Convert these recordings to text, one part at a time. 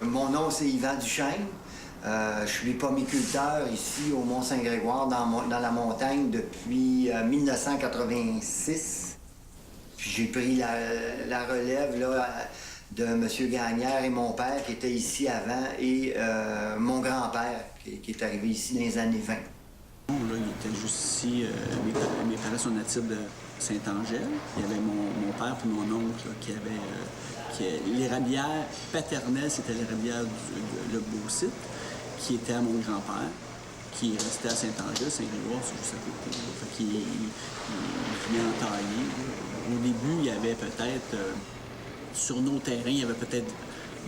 Mon nom, c'est Yvan Duchesne. Je suis pomiculteur ici au Mont-Saint-Grégoire, dans la montagne, depuis 1986. Puis j'ai pris la relève là, de M. Gagnère et mon père qui était ici avant, et mon grand-père qui est arrivé ici dans les années 20. Là, il était juste ici. Mes parents sont natifs de Saint-Angèle. Il y avait mon père et mon oncle là, qui avaient... L'érablière paternelle, c'était l'érablière le Beau-Site, qui était à mon grand-père, qui restait à Saint-Angèle, Saint-Grégoire, c'est juste à côté. Fait qu'il venait en tailler. Au début, il y avait peut-être, sur nos terrains, il y avait peut-être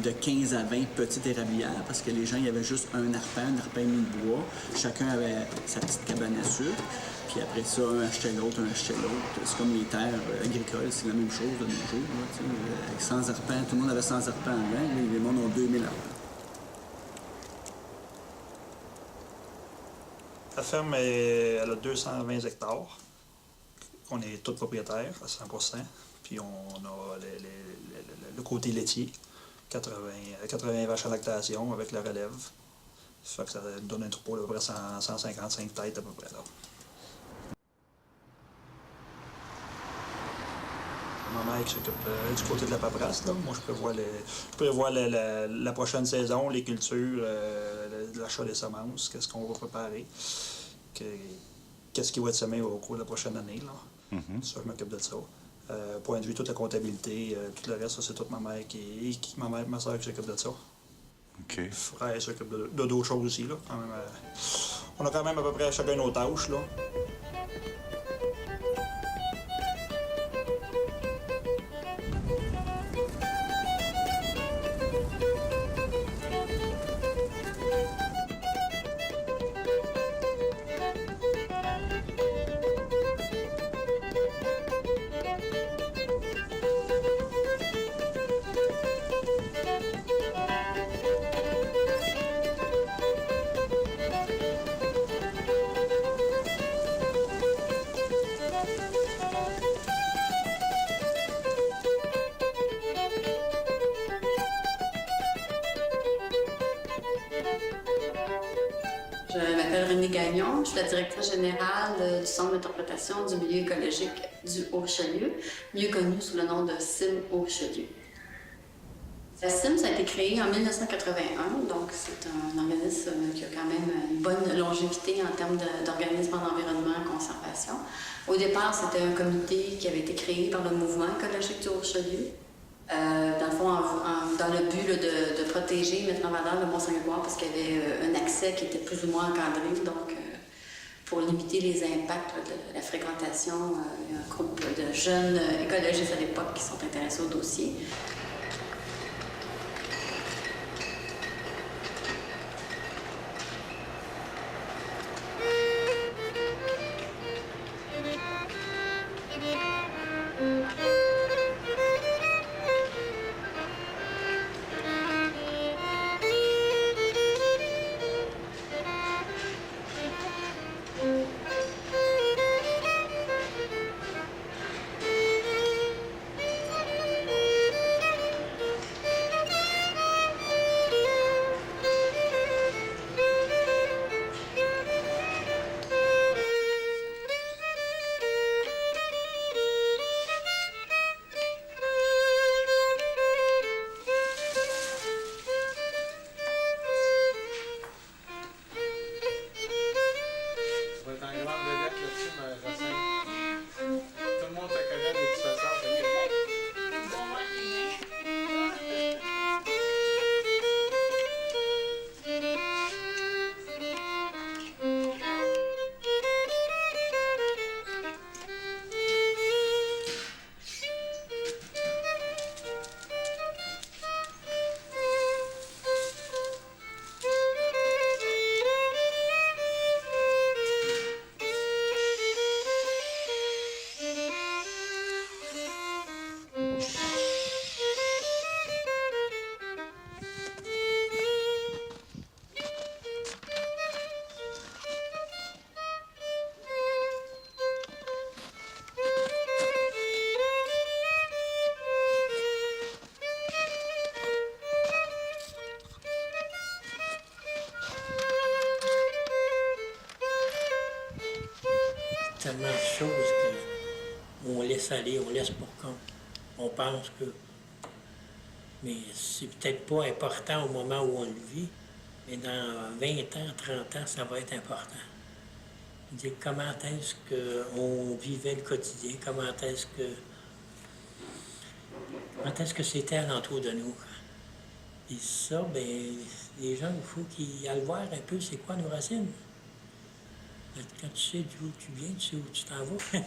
de 15 à 20 petites érablières, parce que les gens, il y avait juste un arpent et demi de bois. Chacun avait sa petite cabane à sucre. Puis après ça, un achetait l'autre, un achetait l'autre. C'est comme les terres agricoles, c'est la même chose de nos jours. Là, avec 100 arpents, tout le monde avait 100 arpents avant, les mondes ont 2000 arpents. La ferme, elle a 220 hectares. On est tous propriétaires à 100%. Puis on a le côté laitier, 80 vaches à lactation avec la relève. Ça fait que ça donne un troupeau d'à peu près 155 têtes à peu près. Là. Ma mère qui s'occupe du côté de la paperasse. Là. Moi, je prévois la prochaine saison, les cultures, l'achat des semences, qu'est-ce qu'on va préparer, qu'est-ce qui va être semé au cours de la prochaine année. Là. Ça, je m'occupe de ça. Point de vue, toute la comptabilité, tout le reste, ça, c'est toute ma mère ma soeur qui s'occupe de ça. OK. Frère s'occupe de d'autres choses aussi. Là. Quand même, on a quand même à peu près chacun nos tâches. Là. Je m'appelle Renée Gagnon, je suis la directrice générale du Centre d'interprétation du milieu écologique du Haut-Richelieu, mieux connu sous le nom de CIM Haut-Richelieu. La CIM, ça a été créé en 1981, donc c'est un organisme qui a quand même une bonne longévité en termes d'organisme en environnement et conservation. Au départ, c'était un comité qui avait été créé par le mouvement écologique du Haut-Richelieu. Dans le fond, dans le but là, de protéger, mettre en valeur le Mont-Saint-Grégoire parce qu'il y avait un accès qui était plus ou moins encadré. Donc, pour limiter les impacts là, de la fréquentation, il y a un groupe de jeunes écologistes à l'époque qui sont intéressés au dossier. tellement de choses qu'on laisse aller, on laisse pour compte. On pense que... Mais c'est peut-être pas important au moment où on le vit, mais dans 20 ans, 30 ans, ça va être important. Dire comment est-ce qu'on vivait le quotidien, comment est-ce que c'était alentour de nous. Et ça, bien, les gens, il faut qu'ils aillent voir un peu c'est quoi nos racines. Quand tu sais d'où tu viens, tu sais où tu t'en vas.